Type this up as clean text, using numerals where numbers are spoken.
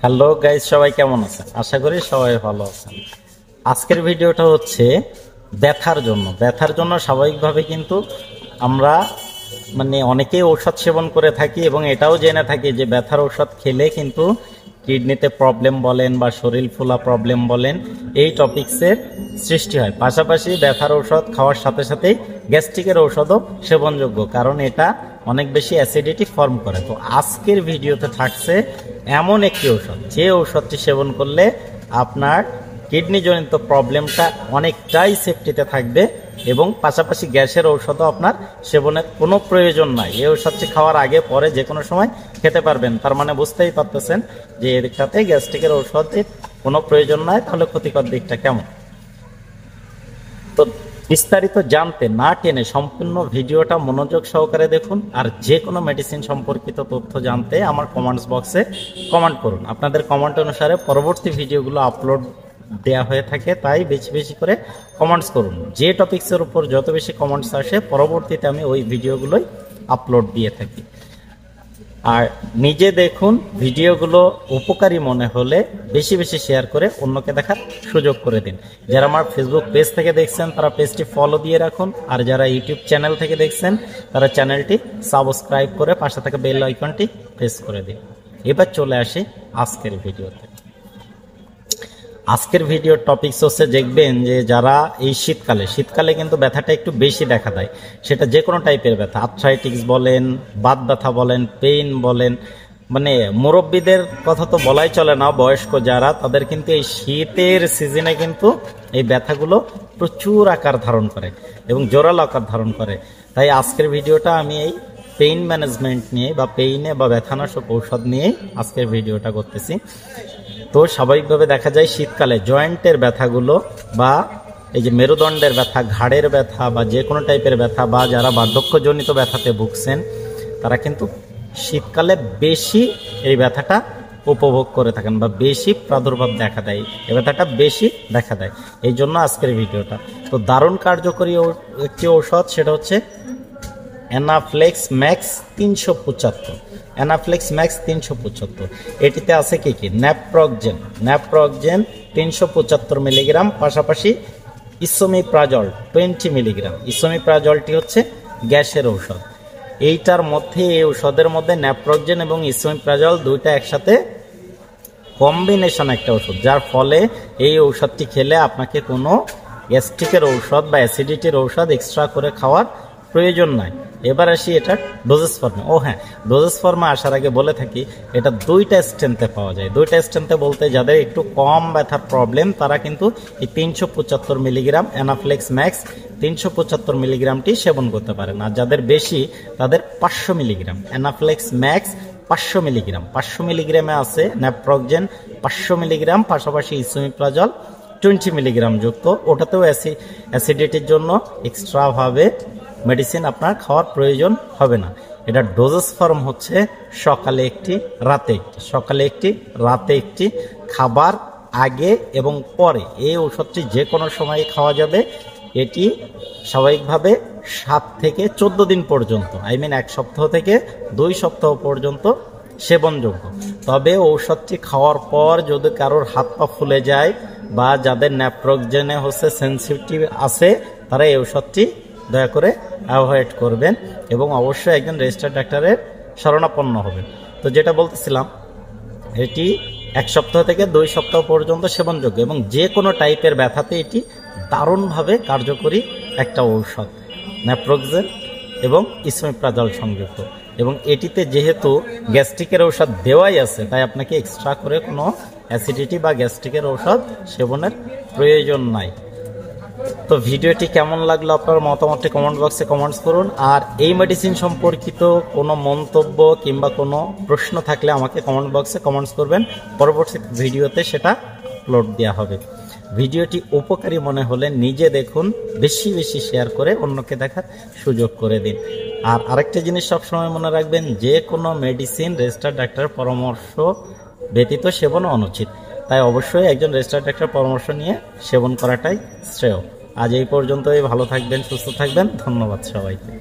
Hello guys, সবাই কেমন আছেন? আশা করি সবাই ভালো আছেন। আজকের ভিডিওটা হচ্ছে ব্যথার জন্য স্বাভাবিকভাবে কিন্তু আমরা অনেকেই ঔষধ সেবন করে থাকি এবং এটাও জেনে থাকি যে ব্যথার ঔষধ খেলে কিন্তু কিডনিতে প্রবলেম বলেন বা শরীর ফোলা প্রবলেম বলেন এই টপিকসের সৃষ্টি হয়। পাশাপাশি ব্যথার ঔষধ খাওয়ার সাথে সাথেই গ্যাস্ট্রিকের ঔষধও সেবনযোগ্য, কারণ এটা অনেক বেশি অ্যাসিডিটি ফর্ম করে। তো আজকের ভিডিওতে থাকছে এমন একটি ঔষধ, যে ঔষধটি সেবন করলে আপনার কিডনিজনিত প্রবলেমটা অনেকটাই সেফটিতে থাকবে এবং পাশাপাশি গ্যাসের ঔষধও আপনার সেবনের কোনো প্রয়োজন নাই। এই ঔষধটি খাওয়ার আগে পরে যে কোনো সময় খেতে পারবেন। তার মানে বুঝতেই পারতেছেন যে এটাতে গ্যাস্ট্রিকের ঔষধের কোনো প্রয়োজন নাই, তাহলে ক্ষতিকর দিকটা কেমন। তো বিস্তারিত জানতে না টেনে সম্পূর্ণ ভিডিওটা মনোযোগ সহকারে দেখুন, আর যে কোনো মেডিসিন সম্পর্কিত তথ্য জানতে আমার কমেন্টস বক্সে কমেন্ট করুন। আপনাদের কমেন্ট অনুসারে পরবর্তী ভিডিওগুলো আপলোড দেয়া হয়ে থাকে, তাই বেশি বেশি করে কমেন্টস করুন। যে টপিকসের উপর যত বেশি কমেন্টস আসে পরবর্তীতে আমি ওই ভিডিওগুলোই আপলোড দিয়ে থাকি। আর নিজে দেখুন, ভিডিওগুলো উপকারী মনে হলে বেশি বেশি শেয়ার করে অন্যকে দেখার সুযোগ করে দিন। যারা আমার ফেসবুক পেজ থেকে দেখছেন তারা পেজটি ফলো দিয়ে রাখুন, আর যারা ইউটিউব চ্যানেল থেকে দেখছেন তারা চ্যানেলটি সাবস্ক্রাইব করে পাশে থাকা বেল আইকনটি প্রেস করে দিন। এবার চলে আসি আজকের ভিডিওতে। আজকের ভিডিওর টপিকস হচ্ছে, দেখবেন যে যারা এই শীতকালে কিন্তু ব্যথাটা একটু বেশি দেখা দেয়, সেটা যে কোনো টাইপের ব্যথা, আর্থ্রাইটিস বলেন, বাত ব্যথা বলেন, পেইন বলেন, মুরব্বীদের কথা তো বলাই চলে না, বয়স্ক যারা, তাদের কিন্তু এই শীতের সিজনে কিন্তু এই ব্যথাগুলো প্রচুর আকার ধারণ করে এবং জোরালো আকার ধারণ করে। তাই আজকের ভিডিওটা আমি এই পেইন ম্যানেজমেন্ট নিয়ে বা পেইনে বা ব্যথানাশক ঔষধ নিয়েই আজকের ভিডিওটা করতেছি। তো স্বাভাবিকভাবে দেখা যায় শীতকালে জয়েন্টের ব্যথাগুলো বা এই যে মেরুদণ্ডের ব্যথা, ঘাড়ের ব্যথা বা যে কোনো টাইপের ব্যথা, বা যারা বার্ধক্যজনিত ব্যথাতে ভুগছেন তারা কিন্তু শীতকালে বেশি এই ব্যথাটা উপভোগ করে থাকেন বা বেশি প্রাদুর্ভাব দেখা দেয়, এই ব্যথাটা বেশি দেখা দেয়। এই জন্য আজকের ভিডিওটা তো দারুণ কার্যকরী একটি ঔষধ, সেটা হচ্ছে অ্যানাফ্লেক্স ম্যাক্স 375। অ্যানাফ্লেক্স ম্যাক্স 375, এটিতে আছে কি কি? ন্যাপ্রোকজেন 375 মিলিগ্রাম, পাশাপাশি ইসোমিপ্রাজল 20 মিলিগ্রাম। ইসোমিপ্রাজলটি হচ্ছে গ্যাসের ঔষধ। এইটার মধ্যে, এই ঔষধের মধ্যে ন্যাপ্রোকজেন এবং ইসোমিপ্রাজল দুইটা একসাথে কম্বিনেশন একটা ওষুধ, যার ফলে এই ঔষধটি খেলে আপনাকে কোনো গ্যাস্ট্রিকের ঔষধ বা অ্যাসিডিটির ঔষধ এক্সট্রা করে খাওয়ার প্রয়োজন নাই। এবার আসি এটা ডোজেস ফর্মে। ডোজেস ফর্মে আসার আগে বলে থাকি, এটা দুইটা স্ট্রেন্থে পাওয়া যায়। দুইটা স্ট্রেন্থে বলতে, যাদের একটু কম ব্যথার প্রবলেম তারা কিন্তু এই 375 মিলিগ্রাম অ্যানাফ্লেক্স ম্যাক্স 375 মিলিগ্রামটি সেবন করতে পারেন, আর যাদের বেশি তাদের 500 মিলিগ্রাম অ্যানাফ্লেক্স ম্যাক্স 500 মিলিগ্রাম। 500 মিলিগ্রামে আছে ন্যাপ্রোকজেন 500 মিলিগ্রাম, পাশাপাশি ইসোমিপ্রাজল 20 মিলিগ্রাম যুক্ত। ওটাতেও অ্যাসিডিটির জন্য এক্সট্রাভাবে মেডিসিন আপনার খাওয়ার প্রয়োজন হবে না। এটা ডোজেস ফর্ম হচ্ছে সকালে একটি, রাতে একটি, খাবার আগে এবং পরে। এই ঔষধটি যে কোনো সময় খাওয়া যাবে। এটি স্বাভাবিকভাবে 7 থেকে 14 দিন পর্যন্ত, 1 সপ্তাহ থেকে 2 সপ্তাহ পর্যন্ত সেবনযোগ্য। তবে ঔষধটি খাওয়ার পর যদি কারোর হাত পা ফুলে যায় বা যাদের ন্যাপ্রোকজেনে হচ্ছে সেনসিটিভ আছে, তারা এই ঔষধটি দয়া করে অ্যাভয়েড করবেন এবং অবশ্যই একজন রেজিস্টার্ড ডাক্তারের শরণাপন্ন হবেন। তো যেটা বলতেছিলাম, এটি 1 সপ্তাহ থেকে 2 সপ্তাহ পর্যন্ত সেবনযোগ্য এবং যে কোনো টাইপের ব্যথাতে এটি দারুণভাবে কার্যকরী একটা ঔষধ, ন্যাপ্রোকজেন এবং ইসোমিপ্রাজল সংযুক্ত। এবং এটিতে যেহেতু গ্যাস্ট্রিকের ঔষধ দেওয়াই আছে, তাই আপনাকে এক্সট্রা করে কোনো অ্যাসিডিটি বা গ্যাস্ট্রিকের ঔষধ সেবনের প্রয়োজন নাই। তো ভিডিওটি কেমন লাগলো আপনার মতামতটি কমেন্ট বক্সে কমেন্টস করুন, আর এই মেডিসিন সম্পর্কিত কোনো মন্তব্য কিংবা কোনো প্রশ্ন থাকলে আমাকে কমেন্ট বক্সে কমেন্টস করবেন। পরবর্তী ভিডিওতে সেটা আপলোড দেওয়া হবে। ভিডিওটি উপকারী মনে হলে নিজে দেখুন, বেশি বেশি শেয়ার করে অন্যকে দেখার সুযোগ করে দিন। আর আরেকটা জিনিস সবসময় মনে রাখবেন, যে কোনো মেডিসিন রেজিস্টার্ড ডাক্তারের পরামর্শ ব্যতীত সেবন অনুচিত। তাই অবশ্যই একজন রেজিস্টার্ড ডাক্তারের পরামর্শ নিয়ে সেবন করাটাই শ্রেয়। আজ এই পর্যন্তই। ভালো থাকবেন, সুস্থ থাকবেন। ধন্যবাদ সবাইকে।